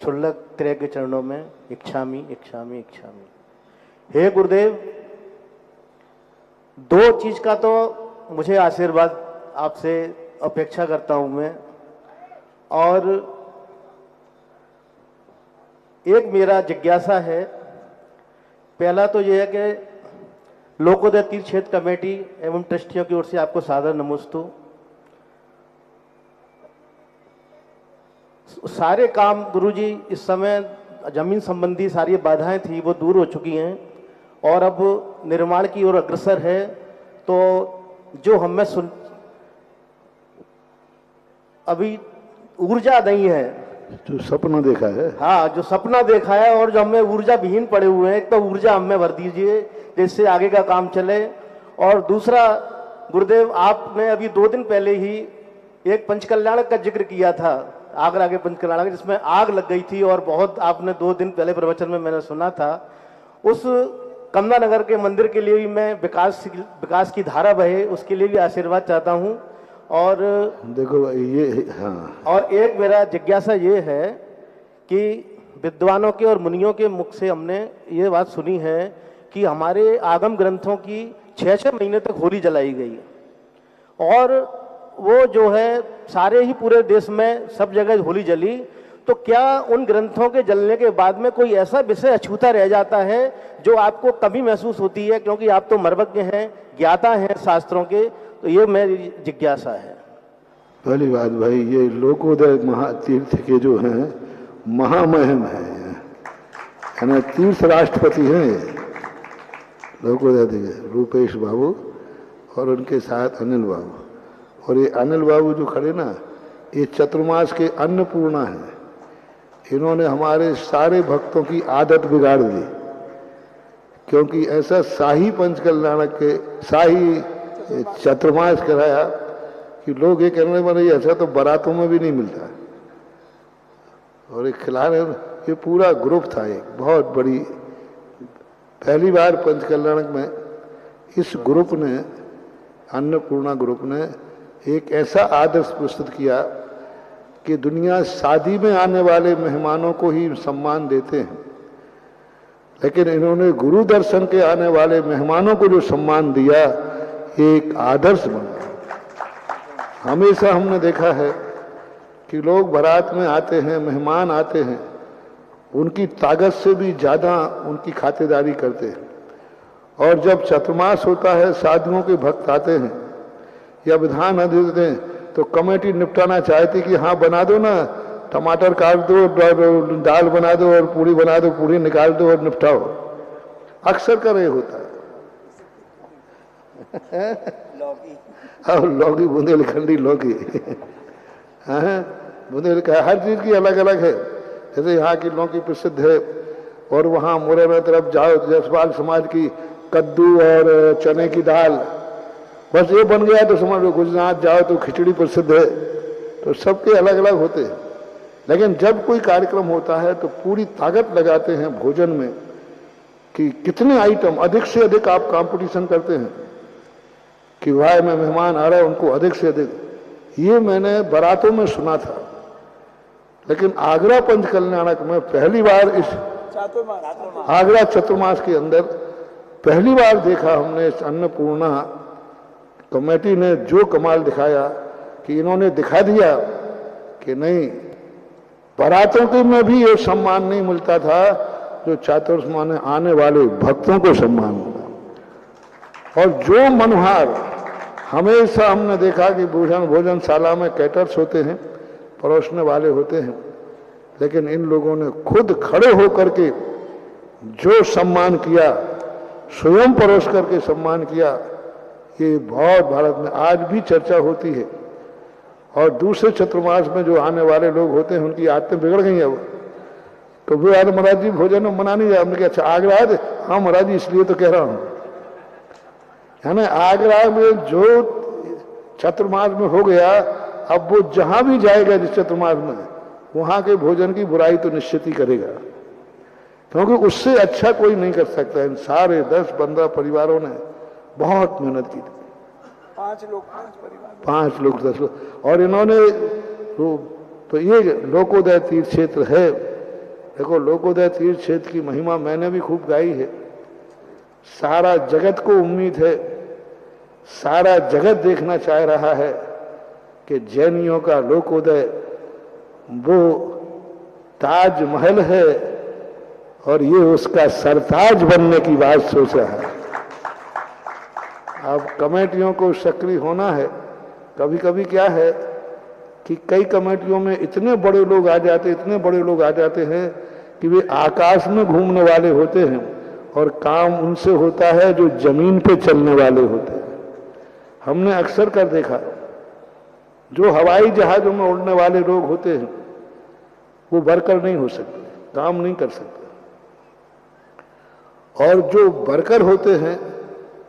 क्षुल्लक त्रय के चरणों में इच्छामि इच्छामि इच्छामि। हे गुरुदेव, दो चीज का तो मुझे आशीर्वाद आपसे अपेक्षा करता हूं मैं, और एक मेरा जिज्ञासा है। पहला तो यह है कि लोकोदय तीर्थ क्षेत्र कमेटी एवं ट्रस्टियों की ओर से आपको सादर नमोस्तु। सारे काम गुरुजी इस समय जमीन संबंधी सारी बाधाएं थी वो दूर हो चुकी हैं और अब निर्माण की ओर अग्रसर है। तो जो हमें अभी ऊर्जा नहीं है, जो सपना देखा है, हाँ जो सपना देखा है और जो हमें ऊर्जा विहीन पड़े हुए हैं, एक तो ऊर्जा हमें भर दीजिए जिससे आगे का काम चले। और दूसरा गुरुदेव, आपने अभी 2 दिन पहले ही एक पंचकल्याणक का जिक्र किया था, आगरा के पंचकल्याणक, जिसमें आग लग गई थी और बहुत आपने 2 दिन पहले प्रवचन में मैंने सुना था। उस कमला नगर के मंदिर के लिए भी मैं विकास की धारा बहे उसके लिए भी आशीर्वाद चाहता हूँ। और देखो ये, हाँ, और एक मेरा जिज्ञासा ये है कि विद्वानों के और मुनियों के मुख से हमने ये बात सुनी है कि हमारे आगम ग्रंथों की 6-6 महीने तक होली जलाई गई और वो जो है सारे ही पूरे देश में सब जगह होली जली। तो क्या उन ग्रंथों के जलने के बाद में कोई ऐसा विषय अछूता रह जाता है जो आपको कमी महसूस होती है, क्योंकि आप तो मर्मज्ञ हैं, ज्ञाता हैं शास्त्रों के, तो ये मेरी जिज्ञासा है। पहली बात भाई, ये लोकोदय महातीर्थ के जो हैं महामहिम हैं, है ना, तीर्थ राष्ट्रपति हैं लोकोदय रूपेश बाबू और उनके साथ अनिल बाबू। और ये अनिल बाबू जो खड़े ना, ये चतुर्मास के अन्नपूर्णा हैं। इन्होंने हमारे सारे भक्तों की आदत बिगाड़ दी, क्योंकि ऐसा शाही पंचकल्याणक के शाही चतुर्मास कराया कि लोग ये कहने लगे ऐसा तो बारातों में भी नहीं मिलता। और एक खिला रहे, ये पूरा ग्रुप था, एक बहुत बड़ी, पहली बार पंचकल्याणक में इस ग्रुप ने, अन्नपूर्णा ग्रुप ने एक ऐसा आदर्श प्रस्तुत किया कि दुनिया शादी में आने वाले मेहमानों को ही सम्मान देते हैं, लेकिन इन्होंने गुरु दर्शन के आने वाले मेहमानों को जो सम्मान दिया, एक आदर्श बना। हमेशा हमने देखा है कि लोग बारात में आते हैं, मेहमान आते हैं, उनकी ताकत से भी ज़्यादा उनकी खातिरदारी करते हैं। और जब चतुर्मास होता है, साधुओं के भक्त आते हैं या विधान देते हैं, तो कमेटी निपटाना चाहती कि हाँ बना दो ना, टमाटर काट दो, दाल बना दो और पूरी बना दो, पूरी निकाल दो और निपटाओ। अक्सर का ये होता है। अब लौकी, बुंदेलखंडी लौकी बुंदेल का हर चीज की अलग अलग है। जैसे यहाँ की लौकी प्रसिद्ध है, और वहाँ मुरैना तरफ जाओ, जसपाल समाज की कद्दू और चने की दाल, बस ये बन गया तो समझ लो। गुजरात जाओ तो खिचड़ी प्रसिद्ध है। तो सबके अलग अलग होते हैं, लेकिन जब कोई कार्यक्रम होता है तो पूरी ताकत लगाते हैं भोजन में कि कितने आइटम, अधिक से अधिक आप कंपटीशन करते हैं कि भाई में मेहमान आ रहा है, उनको अधिक से अधिक। ये मैंने बारातों में सुना था, लेकिन आगरा पंचकल्याणक में पहली बार, इस आगरा चतुर्मास के अंदर पहली बार देखा हमने। इस अन्नपूर्णा कमेटी ने जो कमाल दिखाया कि इन्होंने दिखा दिया कि नहीं, बारातों के में भी ये सम्मान नहीं मिलता था जो चातुर्मास में आने वाले भक्तों को सम्मान मिला। और जो मनोहार, हमेशा हमने देखा कि भोजनशाला में कैटर्स होते हैं, परोसने वाले होते हैं, लेकिन इन लोगों ने खुद खड़े होकर के जो सम्मान किया, स्वयं परोस करके सम्मान किया, ये बहुत भारत में आज भी चर्चा होती है। और दूसरे चतुर्मास में जो आने वाले लोग होते हैं, उनकी आदतें बिगड़ गई हैं। वो तो वे आज महाराज जी भोजन में मना नहीं जाए। हमने कहा अच्छा आगरा है? हाँ महाराज जी, इसलिए तो कह रहा हूँ, है ना। आगरा में जो चतुर्मास में हो गया, अब वो जहां भी जाएगा जिस चतुर्मास में, वहां के भोजन की बुराई तो निश्चित ही करेगा, क्योंकि उससे अच्छा कोई नहीं कर सकता। इन सारे 10-15 परिवारों ने बहुत मेहनत की थी। 5 लोग 5 परिवार, 5 लोग 10 लोग, और इन्होंने तो ये लोकोदय तीर्थ क्षेत्र है, देखो, लोकोदय तीर्थ क्षेत्र की महिमा मैंने भी खूब गाई है। सारा जगत को उम्मीद है, सारा जगत देखना चाह रहा है कि जैनियों का लोकोदय वो ताजमहल है और ये उसका सरताज बनने की बात सोच रहा है। अब कमेटियों को सक्रिय होना है। कभी कभी क्या है कि कई कमेटियों में इतने बड़े लोग आ जाते, इतने बड़े लोग आ जाते हैं कि वे आकाश में घूमने वाले होते हैं और काम उनसे होता है जो जमीन पे चलने वाले होते हैं। हमने अक्सर कर देखा, जो हवाई जहाजों में उड़ने वाले लोग होते हैं वो वर्कर नहीं हो सकते, काम नहीं कर सकते, और जो वर्कर होते हैं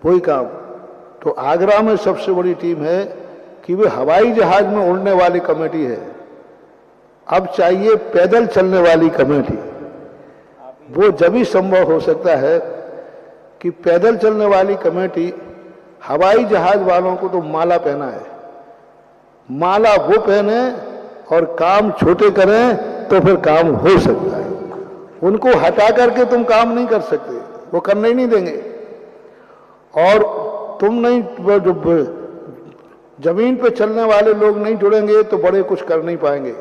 वही काम। तो आगरा में सबसे बड़ी टीम है कि वे हवाई जहाज में उड़ने वाली कमेटी है। अब चाहिए पैदल चलने वाली कमेटी। वो जब ही संभव हो सकता है कि पैदल चलने वाली कमेटी, हवाई जहाज वालों को तो माला पहना है, माला वो पहने और काम छोटे करें तो फिर काम हो सकता है। उनको हटा करके तुम काम नहीं कर सकते, वो करने ही नहीं देंगे। और तुम नहीं, जो जमीन पे चलने वाले लोग नहीं जुड़ेंगे तो बड़े कुछ कर नहीं पाएंगे,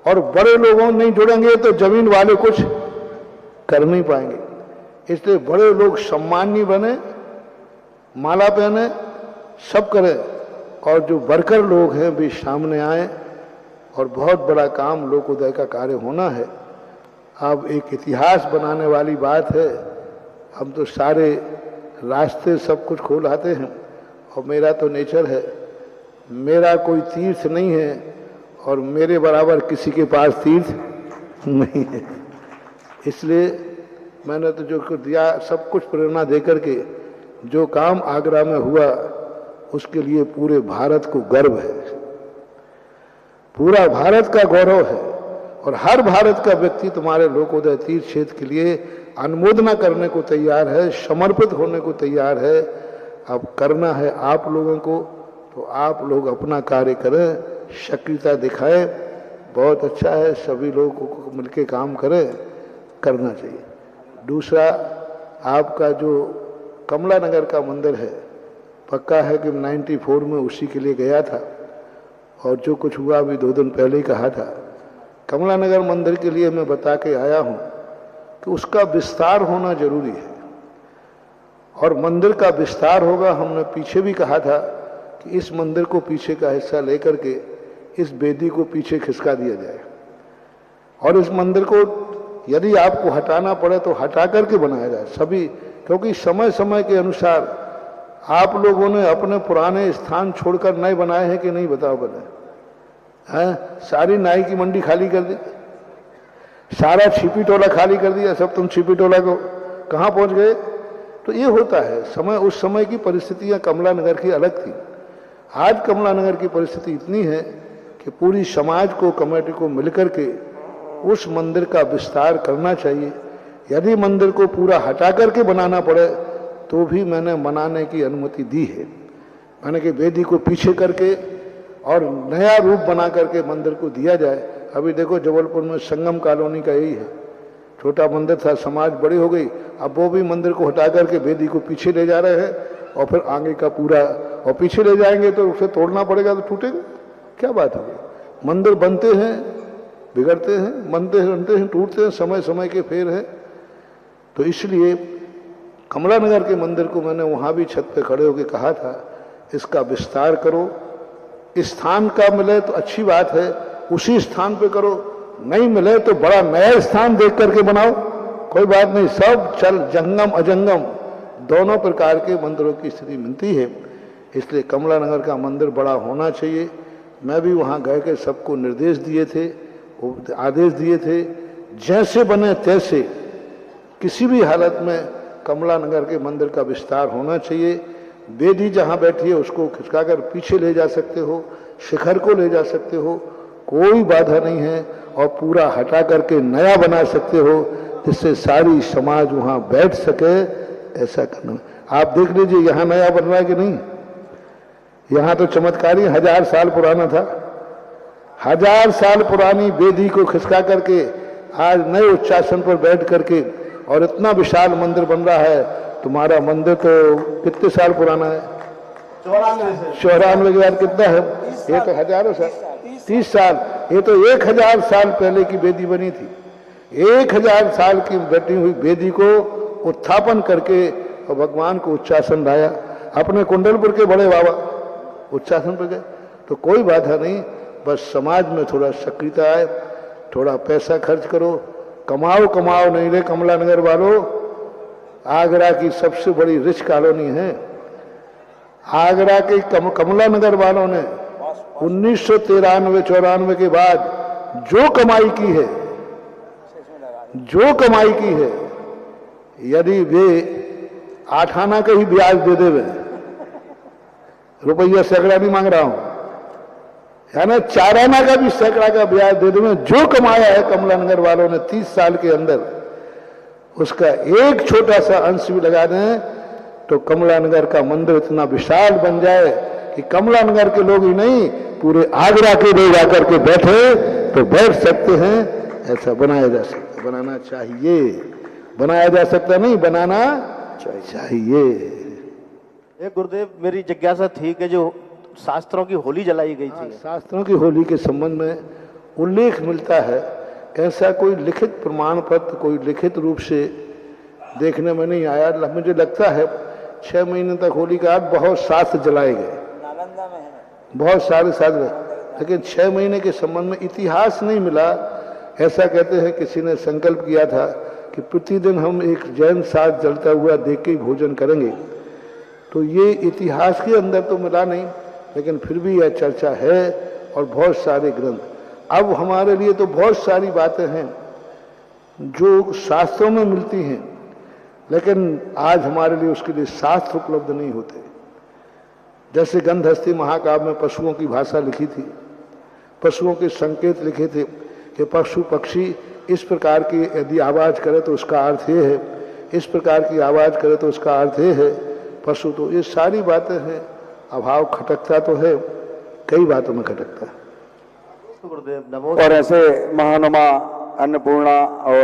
और बड़े लोगों नहीं जुड़ेंगे तो जमीन वाले कुछ कर नहीं पाएंगे। इसलिए बड़े लोग सम्मानी बने, माला पहने, सब करें, और जो वर्कर लोग हैं भी सामने आए, और बहुत बड़ा काम लोकोदय का कार्य होना है। अब एक इतिहास बनाने वाली बात है। हम तो सारे रास्ते सब कुछ खोल आते हैं, और मेरा तो नेचर है, मेरा कोई तीर्थ नहीं है और मेरे बराबर किसी के पास तीर्थ नहीं है। इसलिए मैंने तो जो कुछ दिया सब कुछ प्रेरणा देकर के, जो काम आगरा में हुआ उसके लिए पूरे भारत को गर्व है, पूरा भारत का गौरव है, और हर भारत का व्यक्ति तुम्हारे लोकोदय तीर्थ क्षेत्र के लिए अनुमोदना करने को तैयार है, समर्पित होने को तैयार है। अब करना है आप लोगों को, तो आप लोग अपना कार्य करें, सक्रियता दिखाएं, बहुत अच्छा है। सभी लोगों को मिलकर काम करें, करना चाहिए। दूसरा, आपका जो कमला नगर का मंदिर है, पक्का है कि 94 में उसी के लिए गया था, और जो कुछ हुआ अभी 2 दिन पहले ही कहा था। कमला नगर मंदिर के लिए मैं बता के आया हूं कि उसका विस्तार होना जरूरी है, और मंदिर का विस्तार होगा। हमने पीछे भी कहा था कि इस मंदिर को पीछे का हिस्सा लेकर के इस वेदी को पीछे खिसका दिया जाए, और इस मंदिर को यदि आपको हटाना पड़े तो हटा करके बनाया जाए सभी, क्योंकि समय समय के अनुसार आप लोगों ने अपने पुराने स्थान छोड़कर नए बनाए हैं कि नहीं, बताओ बने हैं? सारी नाई की मंडी खाली कर दी, सारा छिपी टोला खाली कर दिया, सब तुम छिपी टोला को कहाँ पहुंच गए? तो ये होता है समय, उस समय की परिस्थितियां कमला नगर की अलग थी। आज कमला नगर की परिस्थिति इतनी है कि पूरी समाज को, कमेटी को मिलकर के उस मंदिर का विस्तार करना चाहिए। यदि मंदिर को पूरा हटा करके बनाना पड़े तो भी मैंने बनाने की अनुमति दी है। मैंने कि वेदी को पीछे करके और नया रूप बना करके मंदिर को दिया जाए। अभी देखो जबलपुर में संगम कॉलोनी का यही है, छोटा मंदिर था, समाज बड़ी हो गई, अब वो भी मंदिर को हटा करके वेदी को पीछे ले जा रहे हैं, और फिर आगे का पूरा, और पीछे ले जाएंगे तो उसे तोड़ना पड़ेगा तो टूटेगा, क्या बात होगी? मंदिर बनते हैं, बिगड़ते हैं, बनते हैं, टूटते हैं, समय समय के फेर है। तो इसलिए कमला नगर के मंदिर को मैंने वहाँ भी छत पे खड़े होकर कहा था, इसका विस्तार करो, स्थान का मिले तो अच्छी बात है, उसी स्थान पे करो, नहीं मिले तो बड़ा नया स्थान देख करके बनाओ, कोई बात नहीं। सब चल, जंगम अजंगम दोनों प्रकार के मंदिरों की स्थिति मिलती है, इसलिए कमला नगर का मंदिर बड़ा होना चाहिए। मैं भी वहाँ गए के सबको निर्देश दिए थे, आदेश दिए थे, जैसे बने तैसे किसी भी हालत में कमला नगर के मंदिर का विस्तार होना चाहिए। वेदी जहाँ बैठी है उसको खिसकाकर पीछे ले जा सकते हो, शिखर को ले जा सकते हो, कोई बाधा नहीं है, और पूरा हटा करके नया बना सकते हो, जिससे सारी समाज वहाँ बैठ सके। ऐसा करना, आप देख लीजिए यहाँ नया बन रहा है कि नहीं? यहाँ तो चमत्कारी 1000 साल पुराना था, 1000 साल पुरानी वेदी को खिसका करके आज नए उच्चासन पर बैठ करके और इतना विशाल मंदिर बन रहा है। तुम्हारा मंदिर तो कितने साल पुराना है? 94 के बाद कितना है? ये तो हजारों साल, 30 साल। ये तो 1000 साल पहले की वेदी बनी थी। 1000 साल की बैठी हुई वेदी को उत्थापन करके और भगवान को उच्चासन लाया। अपने कुंडलपुर के बड़े बाबा उच्चासन पर गए तो कोई बाधा नहीं, बस समाज में थोड़ा सक्रियता आए, थोड़ा पैसा खर्च करो, कमाओ कमाओ नहीं रे कमला नगर वालों। आगरा की सबसे बड़ी रिच कॉलोनी है। आगरा के कमला नगर वालों ने 1993-94 के बाद जो कमाई की है, यदि वे 8 आना का ही ब्याज दे देवे, रुपया सैकड़ा नहीं मांग रहा हूं, यानी 4 आना का भी सैकड़ा का ब्याज दे देवे, जो कमाया है कमला नगर वालों ने 30 साल के अंदर, उसका एक छोटा सा अंश भी लगा दें तो कमला नगर का मंदिर इतना विशाल बन जाए कि कमला नगर के लोग ही नहीं, पूरे आगरा के लोग आकर के बैठे तो बैठ सकते हैं। ऐसा बनाया जा सकता, बनाना चाहिए, बनाया जा सकता नहीं, बनाना चाहिए। एक गुरुदेव, मेरी जिज्ञासा थी कि जो शास्त्रों की होली जलाई गई थी, शास्त्रों की होली के संबंध में उल्लेख मिलता है, ऐसा कोई लिखित प्रमाण पत्र कोई लिखित रूप से देखने में नहीं आया। मुझे लगता है 6 महीने तक होली का बहुत शास्त्र जलाए गए, नालंदा में है, बहुत सारे शास्त्र, लेकिन 6 महीने के संबंध में इतिहास नहीं मिला। ऐसा कहते हैं किसी ने संकल्प किया था कि प्रतिदिन हम एक जैन शास्त्र जलता हुआ देख के भोजन करेंगे, तो ये इतिहास के अंदर तो मिला नहीं, लेकिन फिर भी यह चर्चा है और बहुत सारे ग्रंथ। अब हमारे लिए तो बहुत सारी बातें हैं जो शास्त्रों में मिलती हैं, लेकिन आज हमारे लिए उसके लिए शास्त्र उपलब्ध नहीं होते। जैसे गंधहस्ती महाकाव्य में पशुओं की भाषा लिखी थी, पशुओं के संकेत लिखे थे कि पशु पक्षी इस प्रकार की यदि आवाज करे तो उसका अर्थ ये है, इस प्रकार की आवाज करे तो उसका अर्थ ये है। पशु तो ये सारी बातें हैं। अभाव खटकता तो है, कई बातों में खटकता है। गुरुदेव नमो। और ऐसे महानुमा अन्नपूर्णा और